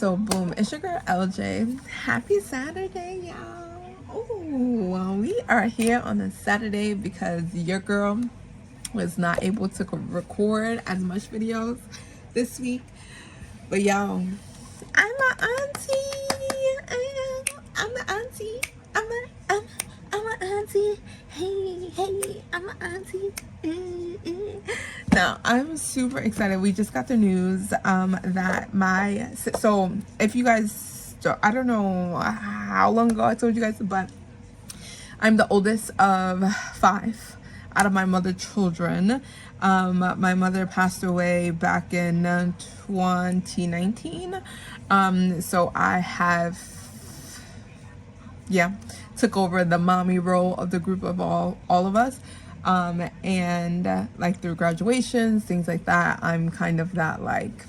So boom, it's your girl LJ. Happy Saturday, y'all. Oh, we are here on a Saturday because your girl was not able to record as much videos this week. But y'all, I'm an auntie. I'm an auntie. I'm an auntie. Hey, I'm an auntie. Now I'm super excited. We just got the news that so if you guys, I don't know how long ago I told you guys, but I'm the oldest of 5 out of my mother's children. My mother passed away back in 2019. So I have, took over the mommy role of the group of all of us. And like through graduations, things like that, I'm kind of that like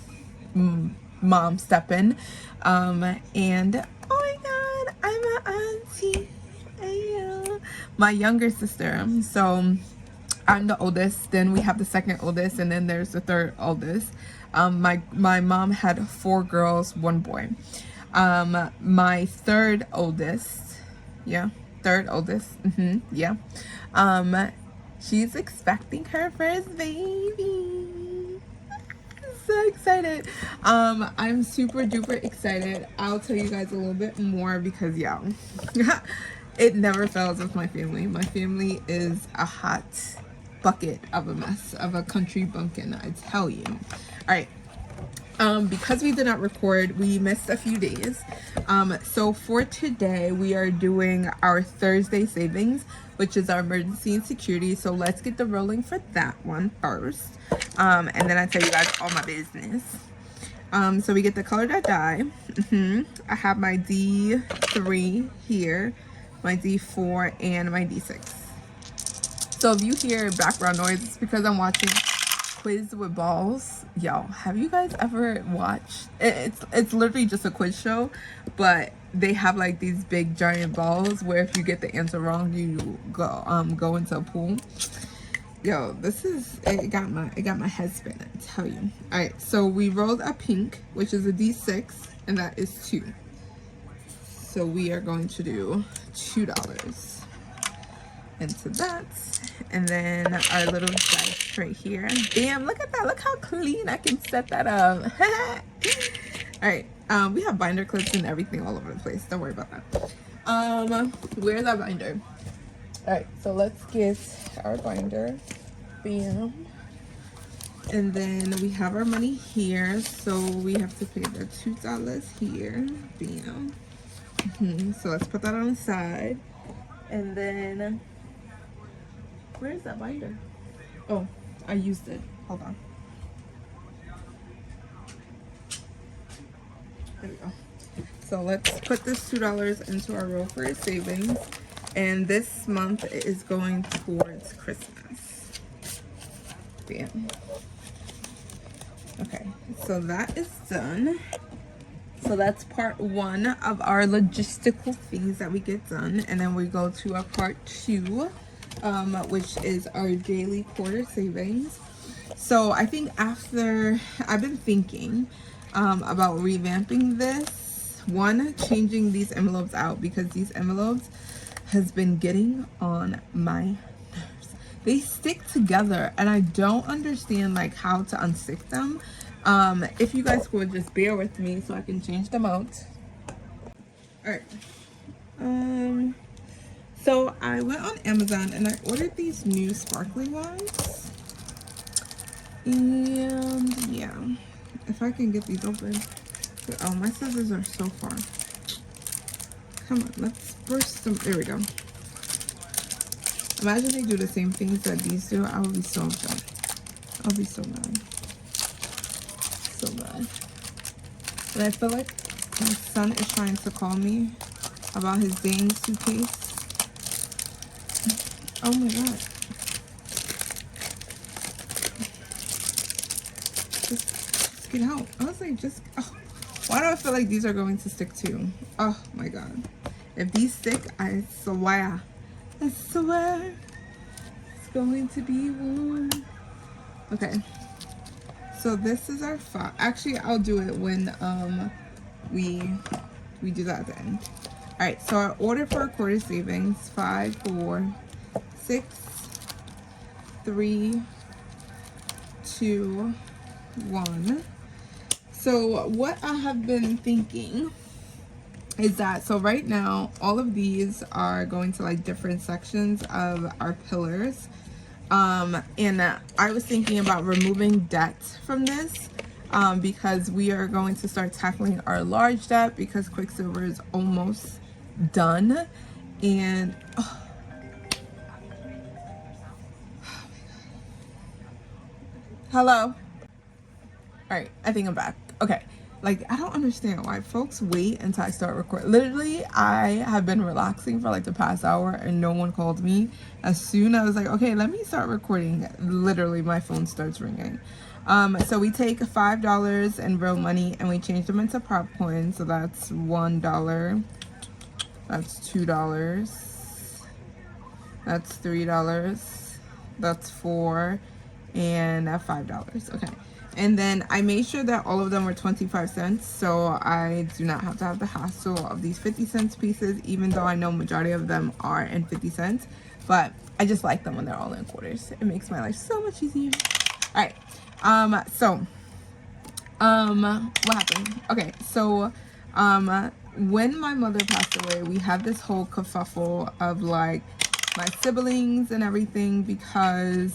mom step in. And oh my god, I'm an auntie. My younger sister, so I'm the oldest, then we have the second oldest, and then there's the third oldest. My mom had 4 girls, 1 boy. My third oldest, she's expecting her first baby. So excited. I'm super duper excited. I'll tell you guys a little bit more because it never fails with my family. My family is a hot bucket of a mess of a country bumpkin, I tell you. All right. Because we did not record, we missed a few days. So for today, we are doing our Thursday savings, which is our emergency and security. So let's get the rolling for that one first. And then I tell you guys all my business. So we get the color that dye. I have my D3 here, my D4, and my D6. So if you hear background noise, it's because I'm watching Quiz with Balls. Y'all, have you guys ever watched it's literally just a quiz show, but they have like these big giant balls where if you get the answer wrong, you go into a pool. Yo, it got my head spinning, I tell you. All right, so we rolled a pink, which is a D6, and that is 2. So we are going to do $2 into that, and then our little dice right here. Damn, look at that, look how clean I can set that up. All right, we have binder clips and everything all over the place, don't worry about that. Where's our binder? All right, so let's get our binder. Bam. And then we have our money here, so we have to pay the $2 here. Bam. So let's put that on the side, and then where's that binder? Oh, I used it. Hold on. There we go. So let's put this $2 into our roll for savings, and this month is going towards Christmas. Bam. Okay, so that is done. So that's part 1 of our logistical things that we get done, and then we go to our part 2, which is our daily quarter savings. So I think after I've been thinking about revamping this, changing these envelopes out, because these envelopes has been getting on my nerves. They stick together and I don't understand like how to unstick them. If you guys would just bear with me so I can change them out. All right. So I went on Amazon and I ordered these new sparkly ones. And yeah, if I can get these open. Oh, my scissors are so far. Come on, let's burst them. There we go. Imagine they do the same things that these do. I would be so upset. I'll be so mad. So bad. And I feel like my son is trying to call me about his dang suitcase. Oh my god. Just get out. I was like, why do I feel like these are going to stick too? Oh my god. If these stick, I swear it's going to be warm. Okay. So this is our file. Actually, I'll do it when we do that at the end. All right, so our order for our quarter savings: 5, 4, 6, 3, 2, 1. So what I have been thinking is that, so right now all of these are going to like different sections of our pillars, and I was thinking about removing debt from this, because we are going to start tackling our large debt because Quicksilver is almost done. And hello. All right, I think I'm back. Okay. Like, I don't understand why folks wait until I start recording. Literally, I have been relaxing for like the past hour and no one called me. As soon as I was like, okay, let me start recording, literally my phone starts ringing. So we take $5 in real money and we change them into prop coins. So that's $1, that's $2, that's $3, that's $4, and $5. Okay. And then I made sure that all of them were 25 cents, so I do not have to have the hassle of these 50 cents pieces, even though I know majority of them are in 50 cents. But I just like them when they're all in quarters. It makes my life so much easier. All right. What happened? Okay, so when my mother passed away, we had this whole kerfuffle of like my siblings and everything, because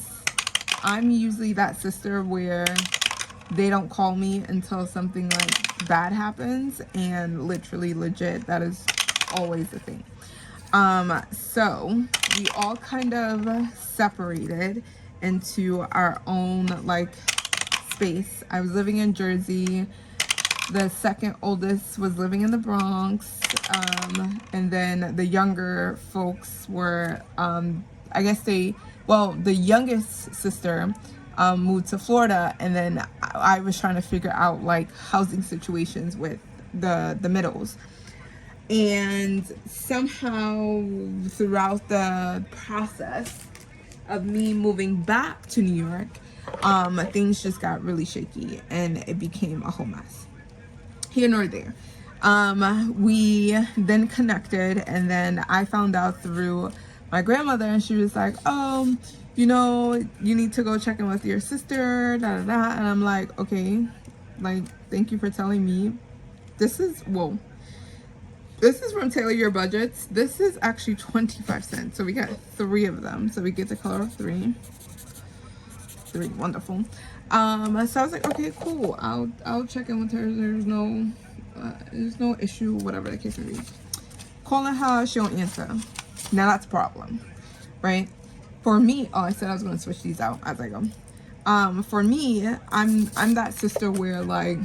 I'm usually that sister where they don't call me until something like bad happens, and literally legit that is always the thing. So we all kind of separated into our own like space. I was living in Jersey, the second oldest was living in the Bronx, and then the younger folks were I guess the youngest sister moved to Florida, and then I was trying to figure out like housing situations with the middles. And somehow throughout the process of me moving back to New York, things just got really shaky and it became a whole mess. Here nor there. We then connected, and then I found out through my grandmother, and she was like, oh, you know, you need to go check in with your sister, da da da. And I'm like, okay, like, thank you for telling me. This is from Tailor Your Budgets. This is actually 25 cents. So we got 3 of them. So we get the color of 3. 3, wonderful. So I was like, okay, cool. I'll check in with her. There's no issue, whatever the case may be. Calling her, she don't answer. Now that's a problem, right? For me, I said I was gonna switch these out as I go. For me, I'm that sister where like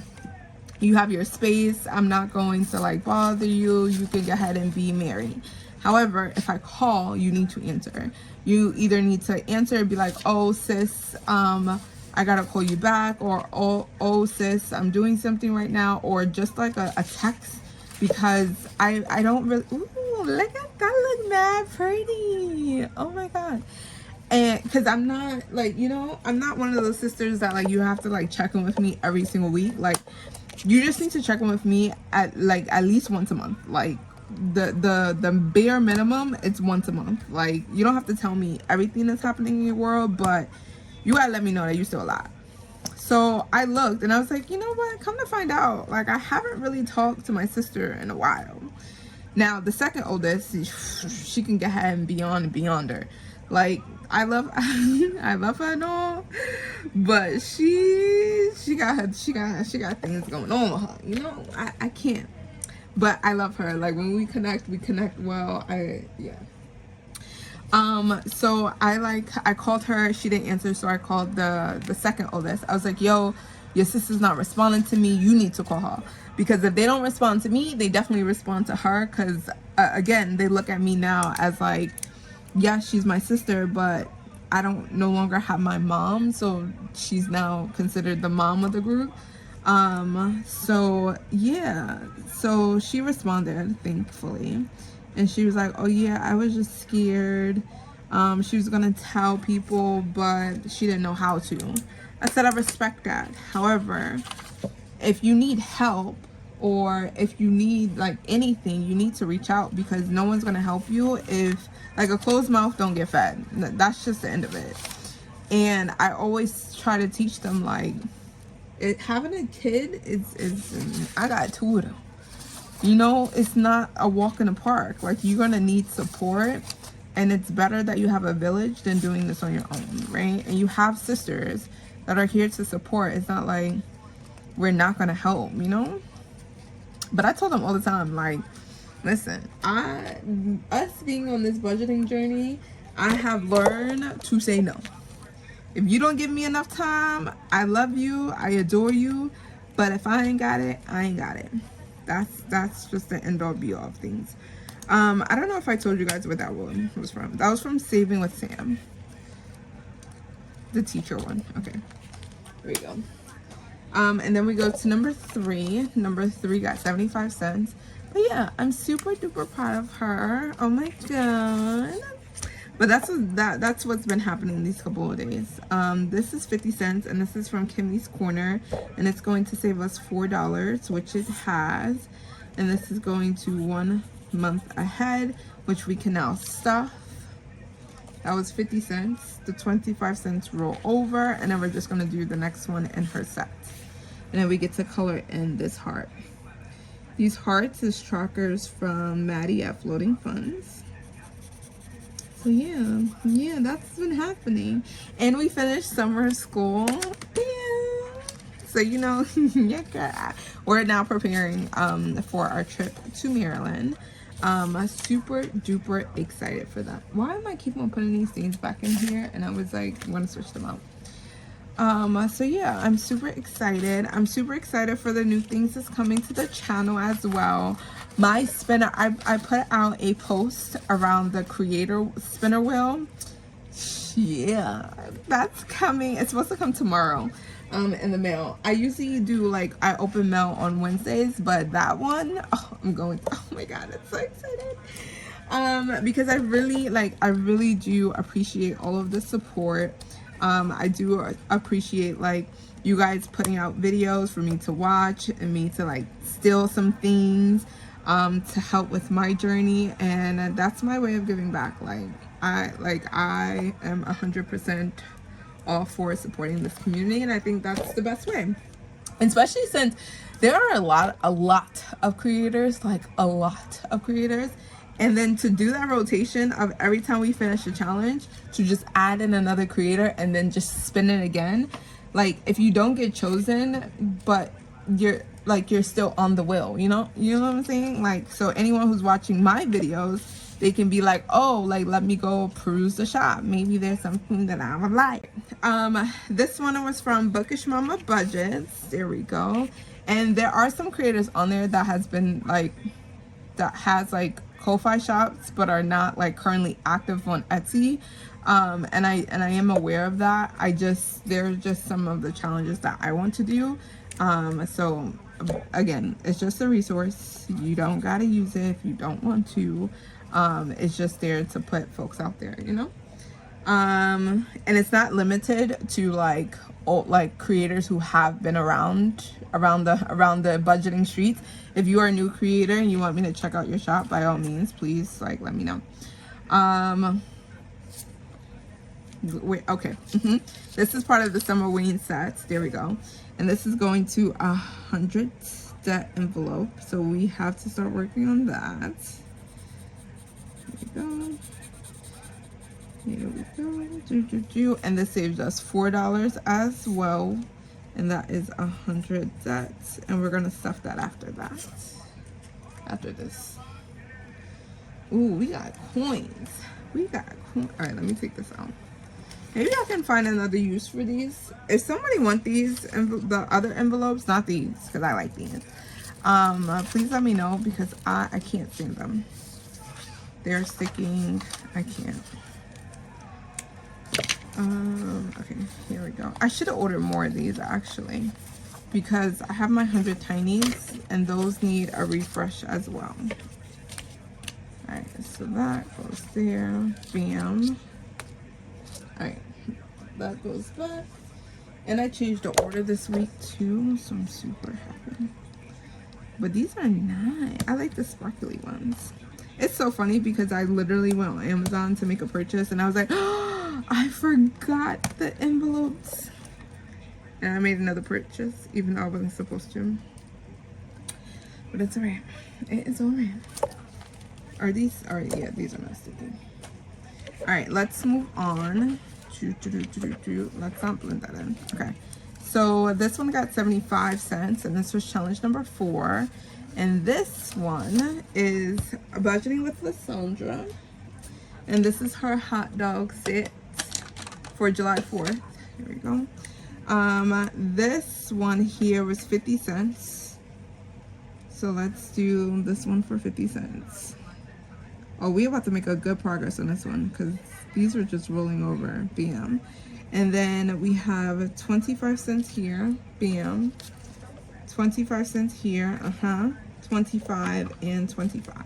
you have your space. I'm not going to like bother you. You can go ahead and be married. However, if I call, you need to answer. You either need to answer and be like, oh sis, I gotta call you back, or oh sis, I'm doing something right now, or just like a text, because I don't really, ooh, look at that, look mad pretty, oh my god. And because I'm not like, you know, I'm not one of those sisters that like you have to like check in with me every single week. Like, you just need to check in with me at least once a month. Like the bare minimum, it's once a month. Like, you don't have to tell me everything that's happening in your world, but you gotta let me know that you're still alive. So I looked and I was like, you know what, come to find out, like, I haven't really talked to my sister in a while. Now the second oldest, she can get ahead and beyond and beyond her. Like, I love her and all, but she got things going on with her, you know. I can't, but I love her. Like, when we connect well. So I called her, she didn't answer, so I called the second oldest. I was like, yo, your sister's not responding to me, you need to call her, because if they don't respond to me, they definitely respond to her, because again, they look at me now as like, yeah, she's my sister, but I don't no longer have my mom, so she's now considered the mom of the group. So yeah, so she responded, thankfully, and she was like, oh yeah, I was just scared. She was gonna tell people, but she didn't know how to. I said, I respect that. However, if you need help, or if you need like anything, you need to reach out, because no one's gonna help you if, like, a closed mouth don't get fed. That's just the end of it. And I always try to teach them, like, having a kid is I got two of them. You know, it's not a walk in the park. Like, you're gonna need support, and it's better that you have a village than doing this on your own, right? And you have sisters that are here to support. It's not like we're not gonna help, you know? But I told them all the time, like, listen, us being on this budgeting journey, I have learned to say no. If you don't give me enough time, I love you, I adore you, but if I ain't got it, I ain't got it. That's just the end all be all of things. I don't know if I told you guys what that one was from. That was from Saving with Sam. The teacher one. Okay. There we go. And then we go to number 3. Number 3 got 75 cents. But yeah, I'm super duper proud of her. Oh my god. But that's what's been happening these couple of days. This is 50 cents, and this is from Kimmy's Corner, and it's going to save us $4, which it has. And this is going to 1 month ahead, which we can now stuff. That was 50 cents. The 25 cents roll over, and then we're just gonna do the next one in her set. And then we get to color in this heart. These hearts is trackers from Maddie at Floating Funds. So yeah, that's been happening. And we finished summer school. Yeah. So, you know, yeah, we're now preparing for our trip to Maryland. I'm super duper excited for that. Why am I keep on putting these things back in here? And I was like, I'm gonna switch them out. So yeah, I'm super excited. I'm super excited for the new things that's coming to the channel as well. My spinner, I put out a post around the creator spinner wheel. Yeah, that's coming. It's supposed to come tomorrow in the mail. I usually do, like, I open mail on Wednesdays, but that one, oh my god, it's so excited. Because I really do appreciate all of the support. I do appreciate, like, you guys putting out videos for me to watch and me to, like, steal some things to help with my journey, and that's my way of giving back. I am 100% all for supporting this community, and I think that's the best way, especially since there are a lot of creators, like a lot of creators. And then to do that rotation of every time we finish a challenge to just add in another creator and then just spin it again, like, if you don't get chosen but you're still on the wheel, you know what I'm saying? Like, so anyone who's watching my videos, they can be like, oh, like, let me go peruse the shop, maybe there's something that I would like. This one was from Bookish Mama Budgets. There we go. And there are some creators on there that has Ko-Fi shops but are not, like, currently active on Etsy, and I am aware of that. There's just some of the challenges that I want to do. So again, it's just a resource. You don't gotta use it if you don't want to. It's just there to put folks out there, you know. And it's not limited to like creators who have been around the budgeting streets. If you are a new creator and you want me to check out your shop, by all means, please, like, let me know. Wait, okay. This is part of the summer Wayne sets. There we go. And this is going to 100 debt envelope, so we have to start working on that. There we go. Here we go. And this saves us $4 as well, and that is 100 debts, and we're gonna stuff that after this. Ooh, we got coins. All right, let me take this out. Maybe I can find another use for these. If somebody want these, the other envelopes, not these, because I like these, please let me know, because I can't stand them. They're sticking. I can't. Okay, here we go. I should have ordered more of these, actually, because I have my 100 tinies, and those need a refresh as well. All right, so that goes there. Bam. All right, that goes back. And I changed the order this week too, so I'm super happy. But these are nice. I like the sparkly ones. It's so funny because I literally went on Amazon to make a purchase and I was like, oh, I forgot the envelopes. And I made another purchase even though I wasn't supposed to. But it's alright. It is alright. Are these? Alright, yeah, these are not sticky. Alright, let's move on. Let's not blend that in. Okay. So this one got 75 cents and this was challenge number 4. And this one is budgeting with Lysandra. And this is her hot dog set for July 4th. Here we go. This one here was 50 cents. So let's do this one for 50 cents. Oh, we're about to make a good progress on this one because these are just rolling over. Bam. And then we have 25 cents here. Bam. 25 cents here. 25 and 25.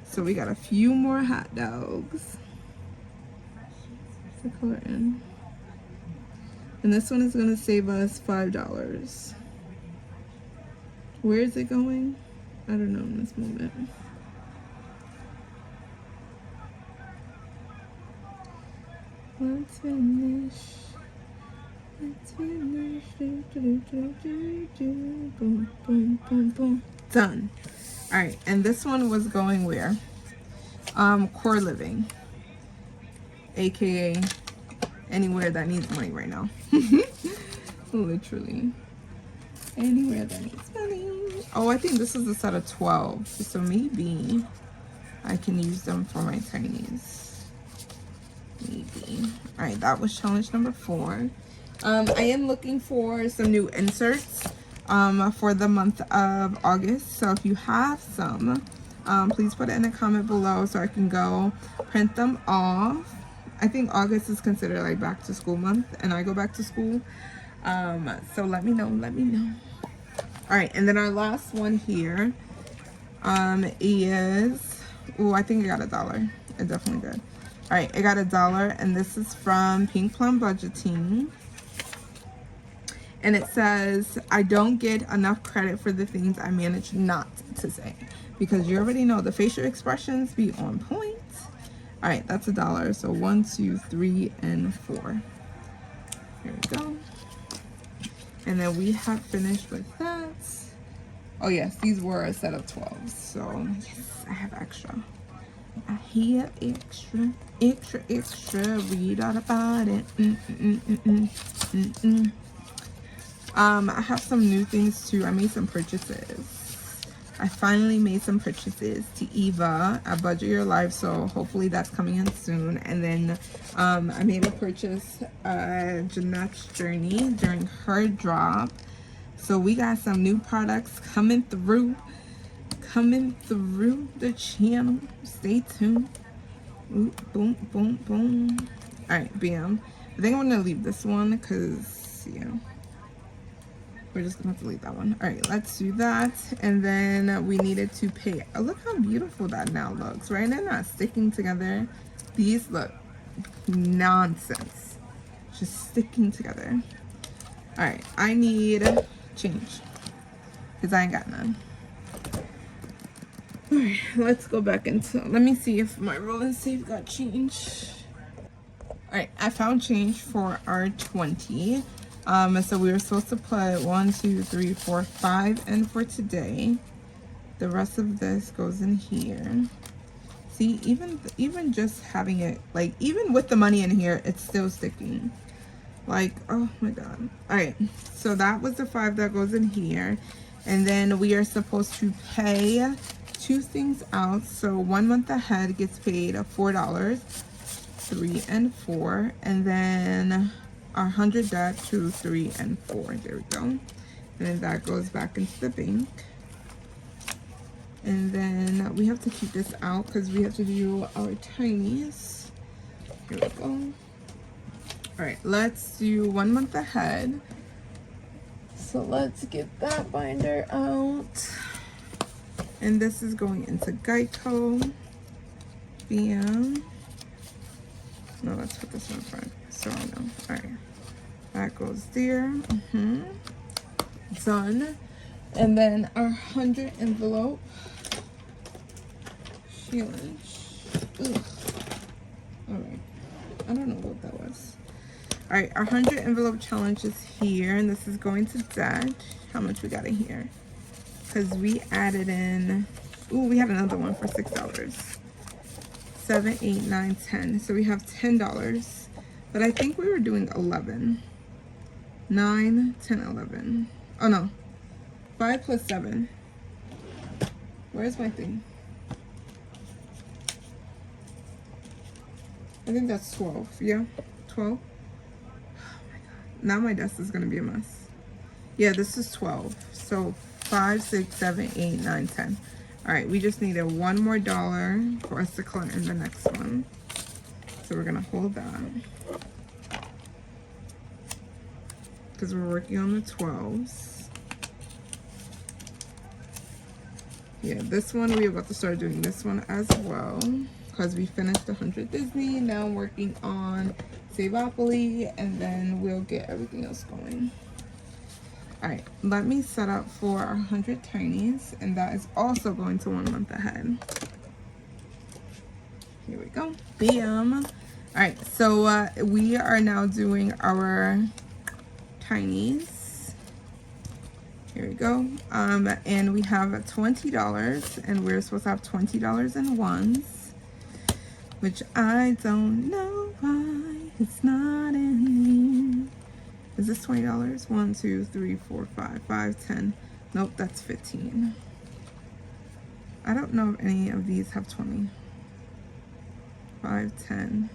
So we got a few more hot dogs. What's the color in? And this one is going to save us $5. Where is it going? I don't know in this moment. Let's finish. Let's finish. Boom, boom, boom, boom. Done. All right, and this one was going where? Core Living, aka anywhere that needs money right now. Literally anywhere that needs money. Oh, I think this is a set of 12, so maybe I can use them for my tinies. Maybe. All right, that was challenge number 4. I am looking for some new inserts for the month of August. So if you have some, please put it in a comment below so I can go print them off. I think August is considered like back to school month and I go back to school. So let me know. All right, and then our last one here is, oh, I think I got $1. It definitely did. All right, I got $1 and this is from Pink Plum Budgeting. And it says, I don't get enough credit for the things I manage not to say. Because you already know the facial expressions be on point. All right, that's $1. So 1, 2, 3, and 4. Here we go. And then we have finished with that. Oh yes, these were a set of 12. So yes, I have extra. I have extra. Read all about it. I have some new things too. I made some purchases. I finally made some purchases to Eva at Budget Your Life, so hopefully that's coming in soon. And then I made a purchase Jeanette's Journey during her drop. So we got some new products coming through the channel. Stay tuned. Ooh, boom, boom, boom. All right, bam. I think I'm gonna leave this one because yeah. We're just gonna have to leave that one. All right, let's do that. And then we needed to pay. Oh, look how beautiful that now looks, right? They're not sticking together. These look nonsense. Just sticking together. All right, I need change because I ain't got none. All right, let's go back into, let me see if my roll and save got change. All right, I found change for our 20. So we were supposed to put 1, 2, 3, 4, 5 in for today. The rest of this goes in here. See, even just having it, like, even with the money in here, it's still sticking. Like, oh my god. All right, so that was the 5 that goes in here. And then we are supposed to pay 2 things out. So 1 month ahead gets paid $4, 3 and 4, and then our 100 debt, 2, 3, and 4. There we go. And then that goes back into the bank. And then we have to keep this out because we have to do our tinies. Here we go. All right, let's do 1 month ahead. So let's get that binder out. And this is going into Geico. Bam. No, let's put this in front so I know. All right, that goes there. Done. And then our 100 envelope challenge. Ugh. All right, I don't know what that was. All right, our 100 envelope challenge is here, and this is going to Dad. How much we got in here? Because we added in, ooh, we have another one for $6. 7, 8, 9, 10. So we have $10, but I think we were doing 11. 9, 10, 11. Oh no, 5 plus 7. Where's my thing? I think that's 12. Yeah, 12. Now my desk is gonna be a mess. Yeah, this is 12. So 5, 6, 7, 8, 9, 10. All right, we just needed $1 more for us to color in the next one. So we're gonna hold that because we're working on the 12s. Yeah, this one we're about to start doing this one as well because we finished 100 Disney. Now I'm working on Savopoly, and then we'll get everything else going. All right, let me set up for our 100 Tinies, and that is also going to 1 month ahead. Here we go. Bam. All right, so we are now doing our Tinies. Here we go. And we have $20, and we're supposed to have $20 in ones, which I don't know why it's not in here. Is this $20? 1, 2, 3, 4, 5, 5, 10. Nope, that's 15. I don't know if any of these have 20. 5, 10.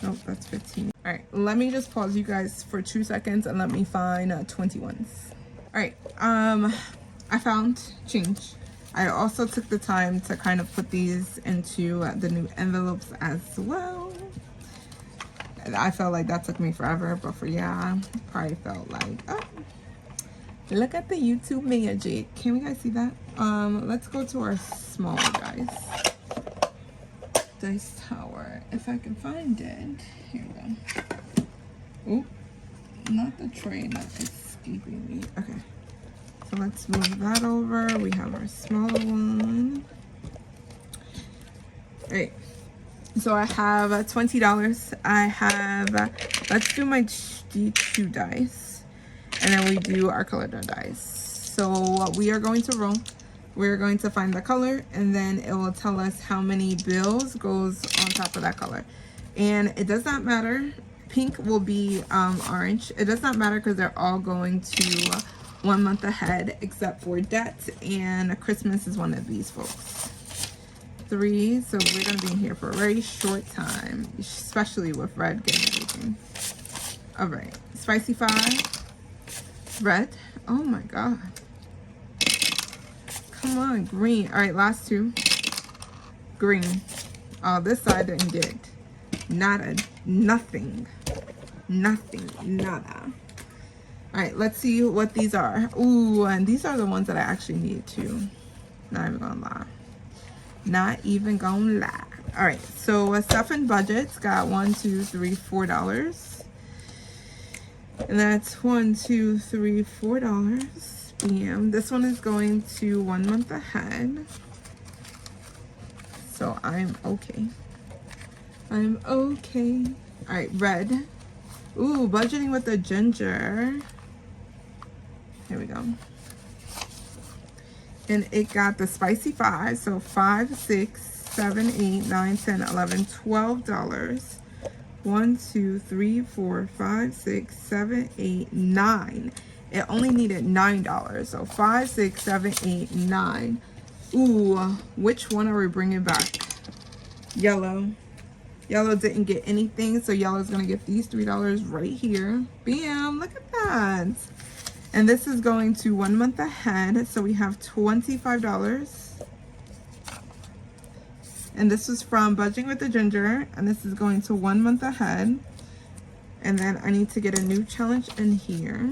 Nope, that's 15. All right, let me just pause you guys for 2 seconds and let me find 21s. All right, I found change. I also took the time to kind of put these into the new envelopes as well. I felt like that took me forever, but for yeah, probably felt like, oh, look at the YouTube magic. Can we guys see that? Let's go to our smaller dice. Dice tower, if I can find it. Here we go. Oop, not the tray, not escaping me. Okay, so let's move that over. We have our smaller one. All right. So I have $20. I have, let's do my D2 dice, and then we do our colored dice. So we are going to roll. We're going to find the color, and then it will tell us how many bills goes on top of that color. And it does not matter. Pink will be orange. It does not matter because they're all going to 1 month ahead, except for debt, and Christmas is one of these folks. 3, so we're gonna be in here for a very short time, especially with red getting everything. All right, spicy 5, red. Oh my god, come on, green. All right, last 2, green. Oh, this side didn't get nada, nothing, nada. All right, let's see what these are. Ooh, and these are the ones that I actually need too. Not even gonna lie. Not even gonna lie. All right, so stuff and budgets got $1, 2, 3, $4, and that's $1, 2, 3, $4. Bam. This one is going to 1 month ahead, so I'm okay. I'm okay. All right, red. Ooh, budgeting with the ginger. Here we go. And it got the spicy 5, so 5, 6, 7, 8, 9, 10, 11, $12. 1, 2, 3, 4, 5, 6, 7, 8, 9. It only needed $9, so 5, 6, 7, 8, 9. Ooh, which one are we bringing back? Yellow. Yellow didn't get anything, so yellow's gonna get these $3 right here. Bam, look at that. And this is going to 1 month ahead, so we have $25. And this is from Budgeting with the Ginger, and this is going to 1 month ahead. And then I need to get a new challenge in here.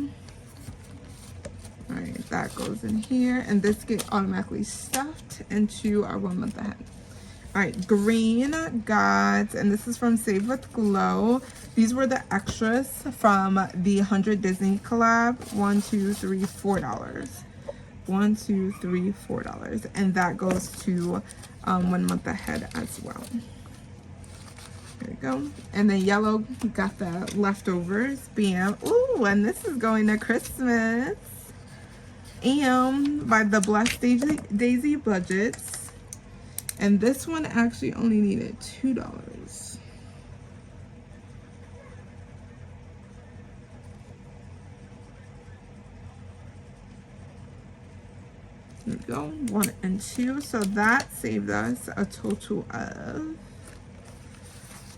All right, that goes in here, and this gets automatically stuffed into our 1 month ahead. All right, green got, and this is from Save with Glow. These were the extras from the 100 Disney collab. $1, $2, $3, $4. $1, $2, $3, $4, and that goes to 1 month ahead as well. There we go. And then yellow got the leftovers. Bam. Ooh, and this is going to Christmas. By the Blessed Daisy Budgets. And this one actually only needed $2. There we go, 1 and 2. So that saved us a total of,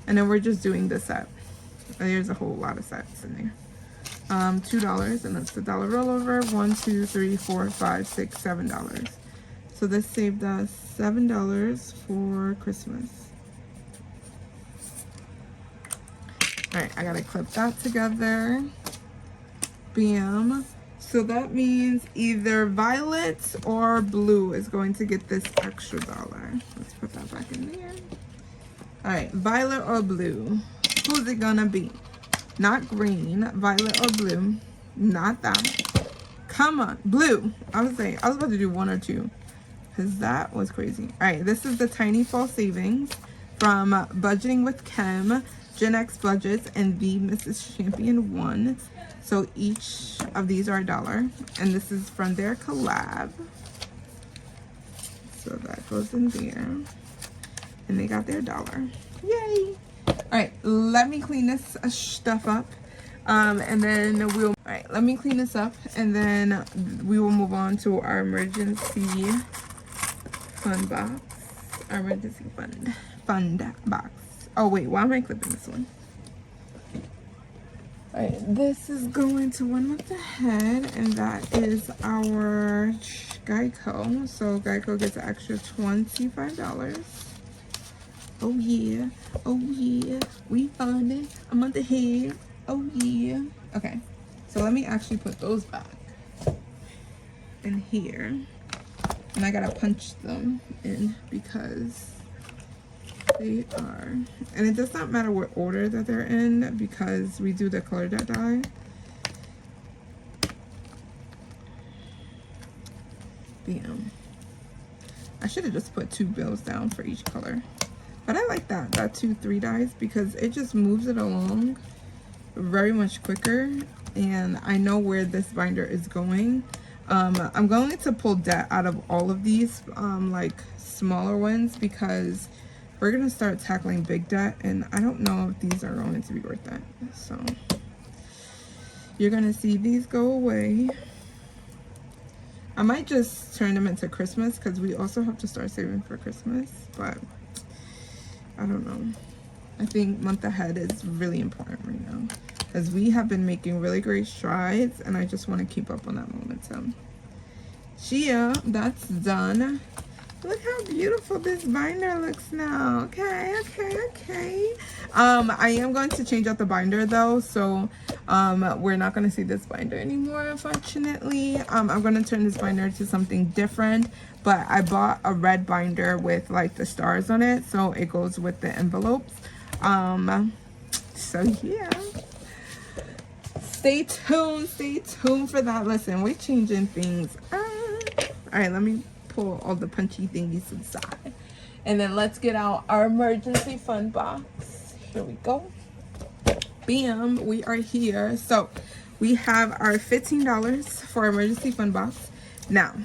and then we're just doing the set. There's a whole lot of sets in there. $2, and that's the dollar rollover. $1, $2, $3, $4, $5, $6, $7. So this saved us $7 for Christmas. All right, I gotta clip that together. Bam. So that means either violet or blue is going to get this extra dollar. Let's put that back in there. All right, violet or blue? Who's it gonna be? Not green, violet or blue? Not that. Come on, blue. I was about to do 1 or 2. Because that was crazy. All right, this is the Tiny Fall Savings from Budgeting with Kim, Gen X Budgets, and the Mrs. Champion 1. So each of these are $1, and this is from their collab. So that goes in there, and they got their $1. Yay! All right, let me clean this stuff up, and then we'll. All right, let me clean this up, and then we will move on to our emergency fund box. Our emergency fund box. Oh wait, why am I clipping this one? All right, this is going to 1 month ahead, and that is our Geico. So Geico gets an extra $25. Oh yeah, oh yeah, we funded a month ahead. Oh yeah. Okay, so let me actually put those back in here. And I gotta punch them in because they are, and it does not matter what order that they're in because we do the color dot die. Bam. I should have just put 2 bills down for each color, but I like that 2-3 dies because it just moves it along very much quicker, and I know where this binder is going. I'm going to pull debt out of all of these like smaller ones because we're gonna start tackling big debt, and I don't know if these are going to be worth it. So you're gonna see these go away. I might just turn them into Christmas because we also have to start saving for Christmas, but I don't know. I think month ahead is really important right now because we have been making really great strides, and I just want to keep up on that momentum. Chia, that's done. Look how beautiful this binder looks now. Okay. I am going to change out the binder though, so we're not going to see this binder anymore, unfortunately. I'm going to turn this binder to something different, but I bought a red binder with like the stars on it, so it goes with the envelopes. So yeah, stay tuned for that. Listen, we're changing things. All right, let me pull all the punchy thingies inside, and then let's get out our emergency fund box. Here we go. Bam, we are here. So we have our $15 for emergency fund box. Now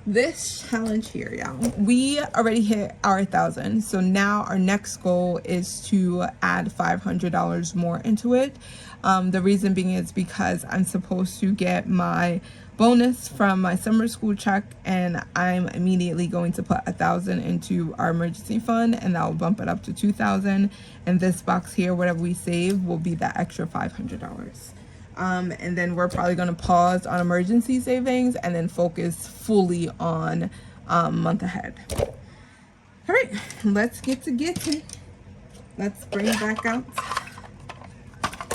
this challenge here, y'all, we already hit our 1,000, so now our next goal is to add $500 more into it. The reason being is because I'm supposed to get my bonus from my summer school check, and I'm immediately going to put 1,000 into our emergency fund, and that will bump it up to 2,000. And this box here, whatever we save, will be that extra $500. And then we're probably going to pause on emergency savings and then focus fully on month ahead. All right, let's get to it. Let's bring back out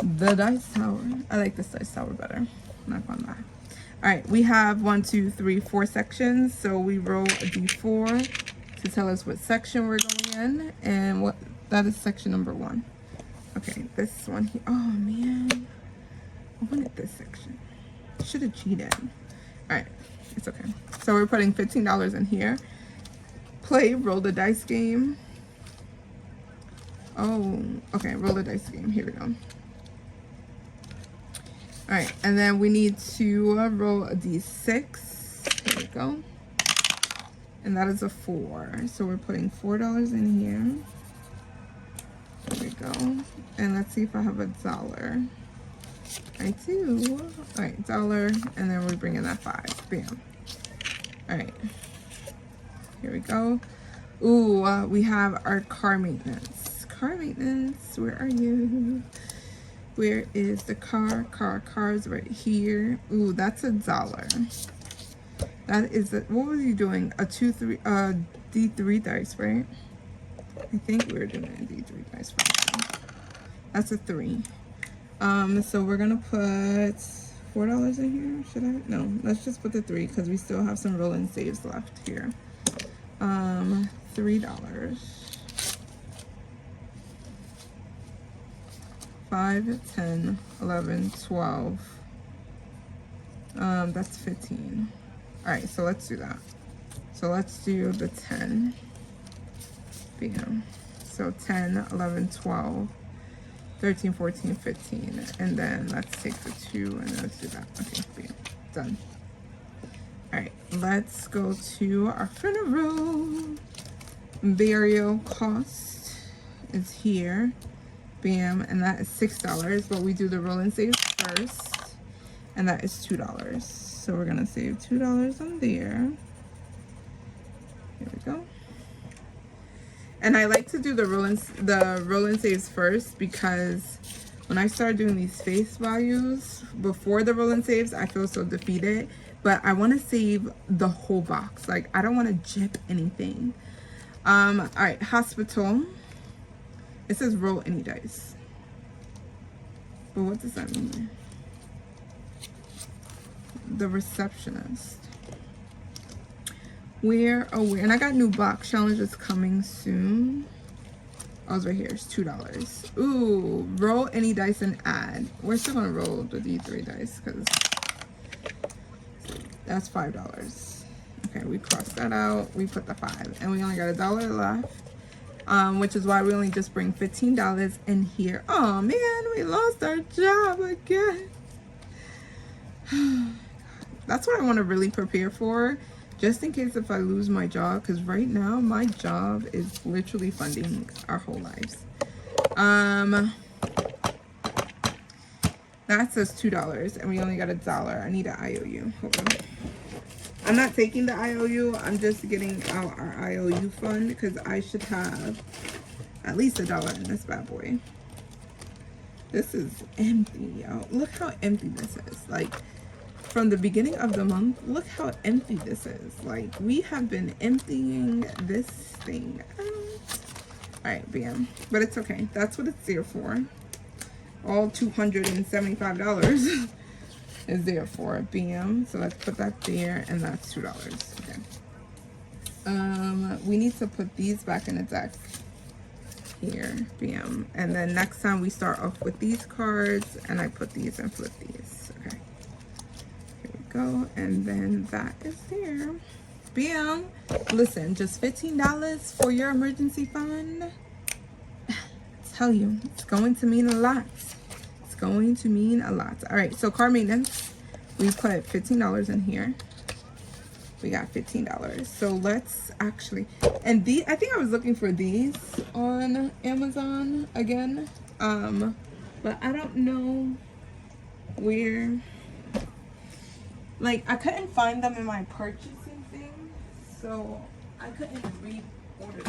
the dice tower. I like this dice tower better, I'm not gonna lie. All right, we have 1, 2, 3, 4 sections, so we roll a d4 to tell us what section we're going in, and what that is section number 1. Okay, this one here. Oh man, I wanted this section. Should have cheated. All right, it's okay. So we're putting $15 in here. Play roll the dice game. Oh, okay, roll the dice game. Here we go. All right, and then we need to roll a d6. Here we go. And that is a 4. So we're putting $4 in here. There we go. And let's see if I have $1. I do. All right, $1. And then we bring in that 5. Bam. All right. Here we go. Ooh, we have our car maintenance. Car maintenance, where are you? Where is the car? Car's right here. Ooh, that's $1. That is what was you doing? A D3 dice, right? I think we were doing a D3 dice first. That's a 3. So we're gonna put $4 in here. Should I? No, let's just put the 3 because we still have some rolling saves left here. $3. 5, 10, 11, 12. That's 15. All right, so let's do that. So let's do the 10. Bam. So 10, 11, 12, 13, 14, 15. And then let's take the 2 and let's do that. Okay, bam. Done. All right, let's go to our funeral. Burial cost is here. Bam, and that is $6, but we do the roll and save first, and that is $2. So we're gonna save $2 on there. Here we go. And I like to do the roll and saves first because when I start doing these face values before the roll and saves, I feel so defeated. But I want to save the whole box. Like I don't want to jip anything. All right, hospital. It says roll any dice. But what does that mean? The receptionist. Where? Oh, where? And I got new box challenges coming soon. Oh, it's right here. It's $2. Ooh, roll any dice and add. We're still gonna roll the D3 dice because that's $5. Okay, we crossed that out. We put the 5, and we only got $1 left. Which is why we only just bring $15 in here. Oh man, we lost our job again. That's what I want to really prepare for, just in case if I lose my job, because right now my job is literally funding our whole lives. That says $2 and we only got $1. I need an IOU. Hold on. I'm not taking the IOU, I'm just getting out our IOU fund because I should have at least $1 in this bad boy. This is empty, yo. Look how empty this is. Like, from the beginning of the month, look how empty this is. Like, we have been emptying this thing out. All right, bam. But it's okay. That's what it's there for. All $275 is there for. Bam. So let's put that there, and that's $2. Okay. We need to put these back in the deck. Here, bam. And then next time we start off with these cards, and I put these and flip these. Okay. Here we go. And then that is there. Bam. Listen, just $15 for your emergency fund. I tell you, it's going to mean a lot. It's going to mean a lot. All right, so car maintenance, we put $15 in here. We got $15. So let's actually, and I think I was looking for these on Amazon again. But I don't know where, like I couldn't find them in my purchasing thing. So I couldn't reorder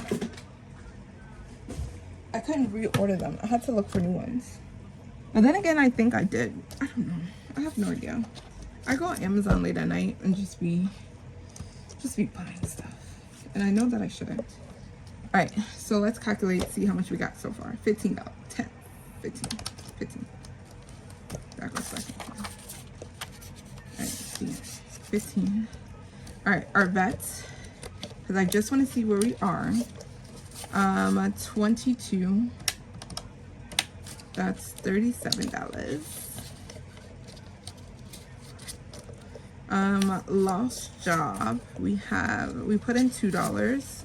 them. I had to look for new ones. But then again, I think I did. I don't know. I have no idea. I go on Amazon late at night and just be buying stuff. And I know that I shouldn't. All right, so let's calculate, see how much we got so far. $15, 10, 15, 15. That goes second. All right, 15. All right, our vets, because because I just want to see where we are. 22, that's $37. Lost job, we put in $2.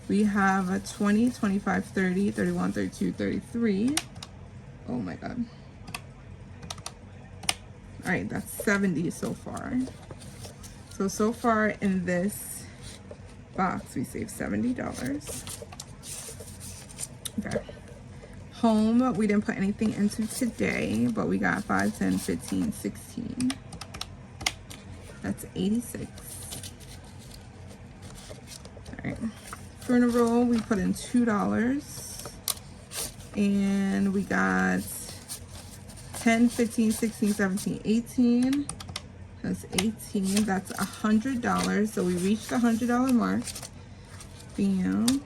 We have a 20, 25, 30, 31, 32, 33. Oh my god. All right, that's 70 so far. So far in this box, we saved $70. Okay. Home, we didn't put anything into today, but we got 5, 10, 15, 16. That's 86. All right. Funeral, we put in $2. And we got 10, 15, 16, 17, 18. That's 18. That's $100. So we reached the $100 mark. Bam.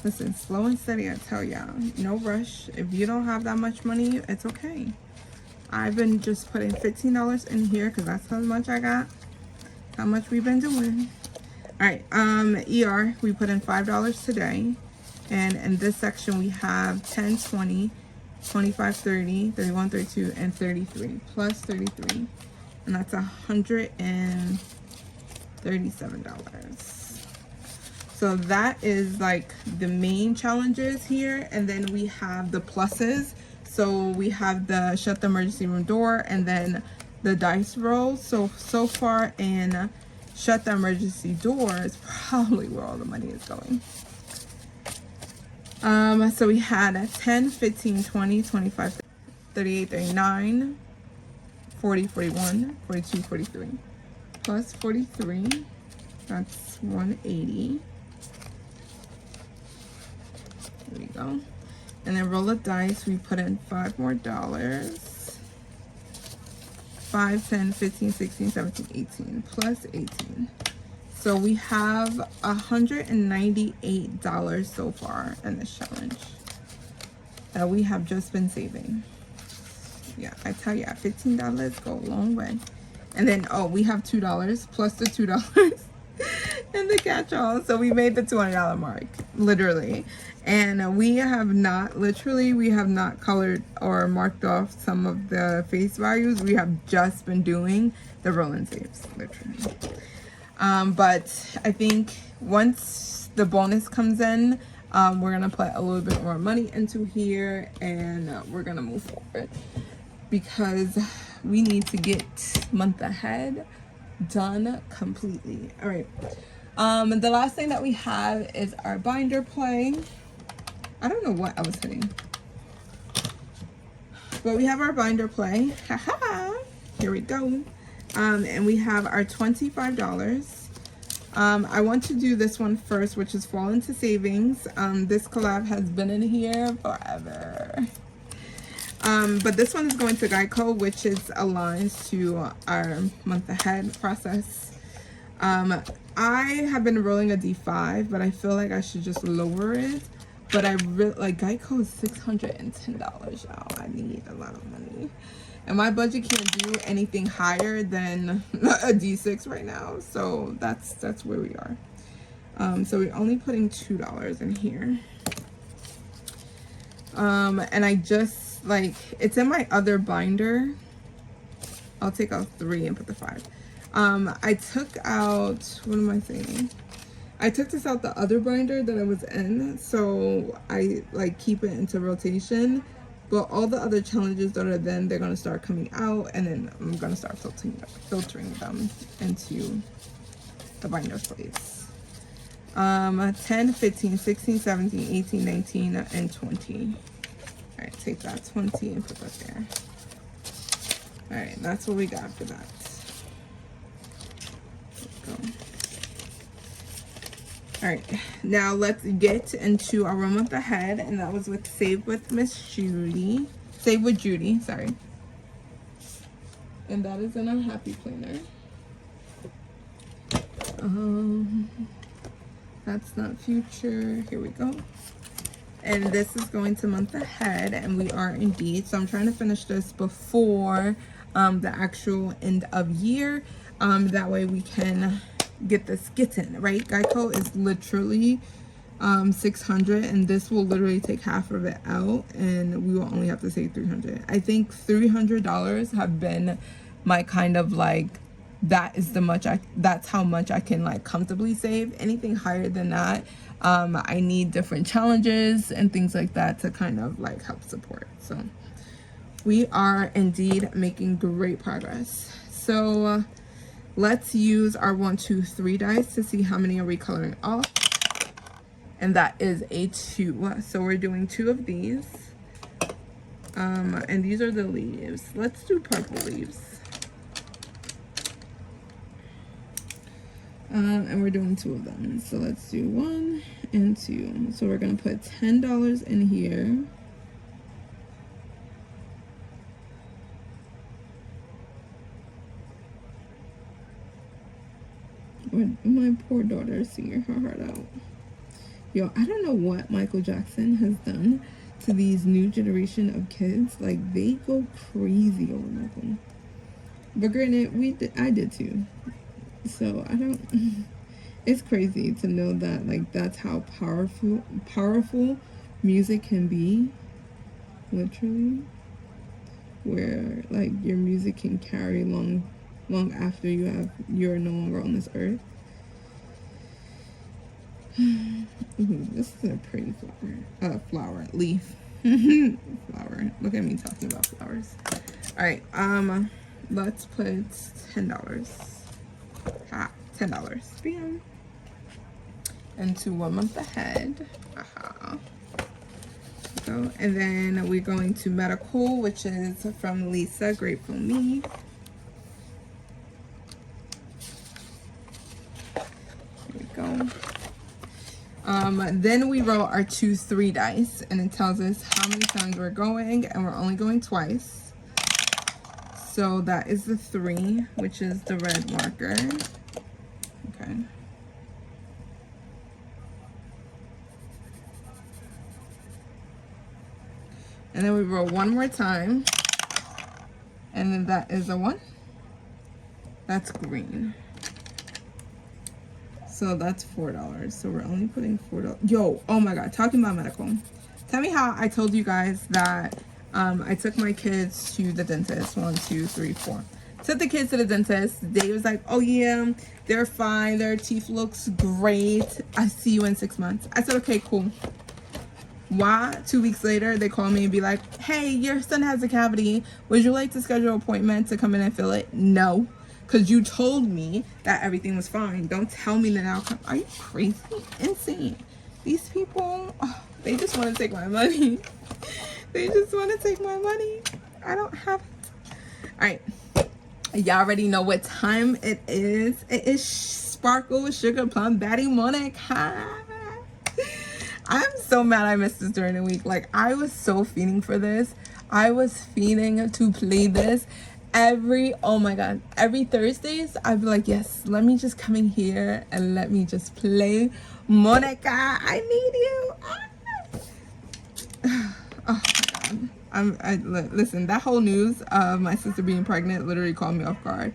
Listen, slow and steady, I tell y'all. No rush. If you don't have that much money, it's okay. I've been just putting $15 in here because that's how much I got. How much we've been doing. All right, ER, we put in $5 today. And in this section, we have 10, 20, 25, 30, 31, 32, and 33, plus 33. And that's $137. So that is like the main challenges here. And then we have the pluses. So we have the shut the emergency room door and then the dice roll. So far in shut the emergency door is probably where all the money is going. So we had 10, 15, 20, 25, 38, 39, 40, 41, 42, 43, plus 43, that's 180. There we go. And then roll of dice, we put in $5 more. 5, 10, 15, 16, 17, 18, plus 18. So we have $198 so far in this challenge that we have just been saving. Yeah, I tell you, $15 go a long way. And then, oh, we have $2 plus the $2 in the catch-all. So we made the $200 mark, literally. And we have not, literally, we have not colored or marked off some of the face values. We have just been doing the roll and saves, literally. But I think once the bonus comes in, we're gonna put a little bit more money into here and we're gonna move forward because we need to get month ahead done completely. All right. The last thing that we have is our binder play. I don't know what I was hitting, but we have our binder play. Haha. Here we go. And we have our $25. I want to do this one first, which is fall into savings. This collab has been in here forever. But this one is going to Geico, which is aligned to our month ahead process. I have been rolling a D5, but I feel like I should just lower it. But I really like Geico is $610, y'all. I need a lot of money. And my budget can't do anything higher than a D6 right now. So that's where we are. So we're only putting $2 in here. And I just like, it's in my other binder. I'll take out 3 and put the 5. I took out, what am I saying? I took this out the other binder that I was in. So I like keep it into rotation. But all the other challenges that are then, they're going to start coming out. And then I'm going to start filtering them into the binder place. 10, 15, 16, 17, 18, 19, and 20. All right, take that 20 and put that there. All right, that's what we got for that. Let's go. All right, now let's get into our month ahead, and that was with Save with Judy, sorry. And that is in our happy planner. That's not future. Here we go. And this is going to month ahead, and we are indeed. So I'm trying to finish this before the actual end of year. That way we can get this kitten, right? Geico is literally 600, and this will literally take half of it out, and we will only have to save 300. I think $300 have been my kind of like, that's how much I can like comfortably save. Anything higher than that, I need different challenges and things like that to kind of like help support. So we are indeed making great progress. So let's use our 1, 2, 3 dice to see how many are we coloring off. And that is a 2. So we're doing 2 of these. And these are the leaves. Let's do purple leaves. And we're doing 2 of them. So let's do 1 and 2. So we're gonna put $10 in here. My poor daughter is singing her heart out. Yo, I don't know what Michael Jackson has done to these new generation of kids. Like, they go crazy over Michael. But granted, I did too. So I don't. It's crazy to know that, like, that's how powerful music can be. Literally, where like your music can carry long after you're no longer on this earth. This is a pretty flower leaf. Flower. Look at me talking about flowers. All right, let's put $10. $10. Bam. Into 1 month ahead. So, and then we're going to medical, which is from Lisa, Grateful Me. There we go. Then we roll our 2, 3 dice, and it tells us how many times we're going, and we're only going twice. So that is the 3, which is the red marker. Okay. And then we roll 1 more time, and then that is a 1. That's green. So that's $4. So we're only putting $4. Yo, oh my God, talking about medical. Tell me how I told you guys that I took my kids to the dentist. 1, 2, 3, 4. Took the kids to the dentist. They was like, oh yeah, they're fine. Their teeth looks great. I see you in 6 months. I said, okay, cool. Why 2 weeks later they call me and be like, hey, your son has a cavity, would you like to schedule an appointment to come in and fill it? No, because you told me that everything was fine. Don't tell me the outcome. Are you crazy? Insane. These people, oh, they just want to take my money. They just want to take my money. I don't have it. All right, y'all already know what time it is. It is Sparkle Sugar Plum Batty Monica. I'm so mad I missed this during the week. Like, I was so fiending for this. I was fiending to play this oh my God, every Thursdays. I'd be like, yes, let me just come in here and let me just play Monica. I need you. Oh my God. Listen, that whole news of my sister being pregnant literally caught me off guard.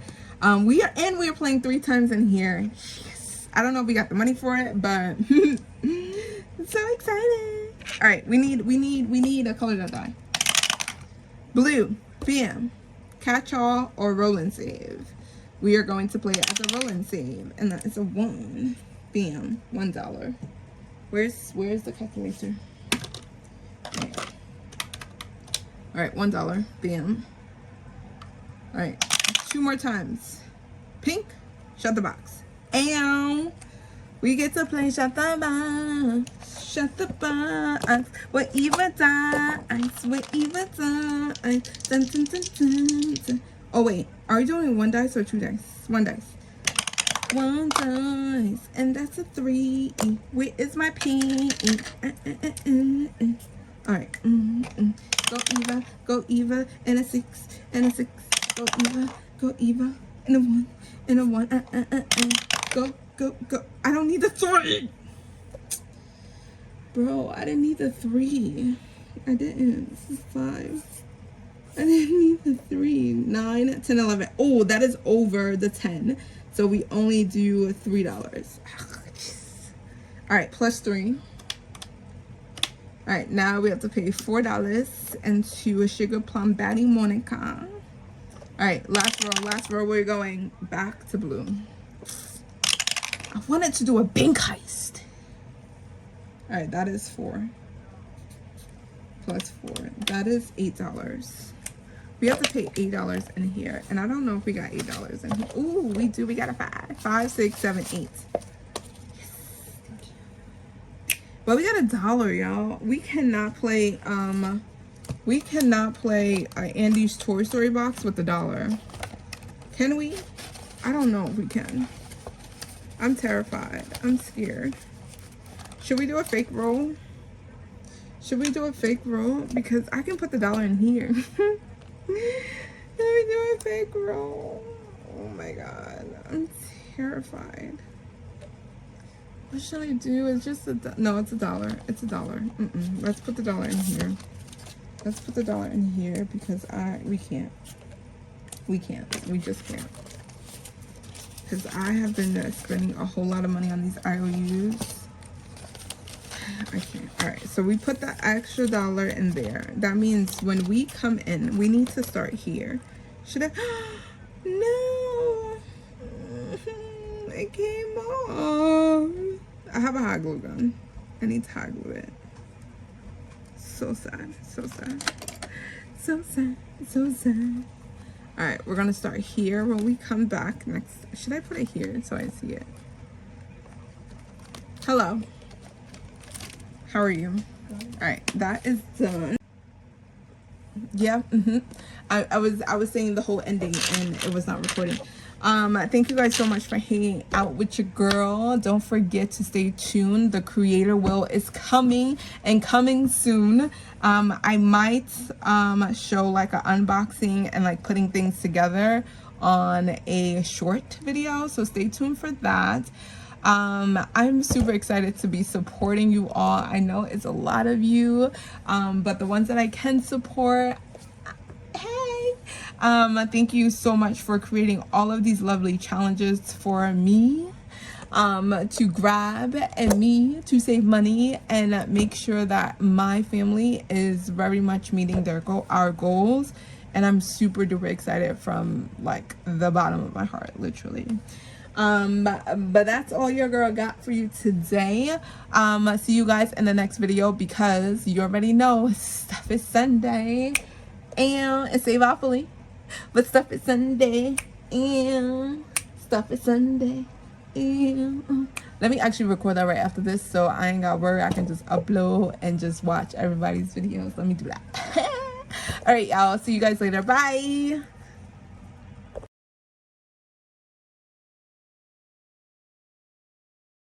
We are playing 3 times in here. Yes. I don't know if we got the money for it, but I'm so excited. All right, we need a color die. Blue, bam, catch all or roll and save. We are going to play it as a roll and save, and that is a 1. Bam, $1. Where's the calculator? All right, $1. Bam. All right, 2 more times. Pink, shut the box. And we get to play shut the box. Shut the box. We're even dice. We're even dice. Dun, dun, dun, dun, dun. Oh wait, are we doing 1 dice or 2 dice? 1 dice. 1 dice, and that's a 3. Where is my pink? All right. Go Eva, and a 6, and a 6. Go Eva, and a 1, and a 1. Go. I don't need the 3. Bro, I didn't need the 3. I didn't. This is 5. I didn't need the 3. 9, 10, 11. Oh, that is over the 10. So we only do $3. All right, plus 3. All right, now we have to pay $4 into a sugar plum Batty Monica. All right, last row, we're going back to blue. I wanted to do a bank heist. All right, that is 4 plus 4. That is $8. We have to pay $8 in here, and I don't know if we got $8 in here. Ooh, we do. We got a 5, 5, 6, 7, 8. But we got $1, y'all. We cannot play Andy's Toy Story box with $1. Can we? I don't know if we can. I'm terrified. I'm scared. Should we do a fake roll? Should we do a fake roll? Because I can put the $1 in here. Let me do a fake roll. Oh my god. I'm terrified. What should I do? It's just no, it's $1. It's $1. Let's put the $1 in here. Let's put the $1 in here because we can't. We just can't. Because I have been spending a whole lot of money on these IOUs. I can't. All right, so we put the extra $1 in there. That means when we come in, we need to start here. Should I? No. It came off. I have a hot glue gun. I need to hot glue it. So sad. So sad. So sad. So sad. All right, we're gonna start here. When we come back next, should I put it here so I see it? Hello. How are you? All right, that is done. Yeah. I was saying the whole ending and it was not recording. Thank you guys so much for hanging out with your girl. Don't forget to stay tuned. The creator wheel is coming and coming soon. I might show like an unboxing and like putting things together on a short video, so stay tuned for that. I'm super excited to be supporting you all. I know it's a lot of you, but the ones that I can support, hey, thank you so much for creating all of these lovely challenges for me to grab and me to save money and make sure that my family is very much meeting our goals. And I'm super duper excited from like the bottom of my heart, literally. But that's all your girl got for you today. See you guys in the next video, because you already know stuff is Sunday and it's Save Awfully, but stuff is Sunday and stuff is Sunday and let me actually record that right after this, so I ain't gotta worry. I can just upload and just watch everybody's videos. Let me do that. All right, y'all, see you guys later. Bye.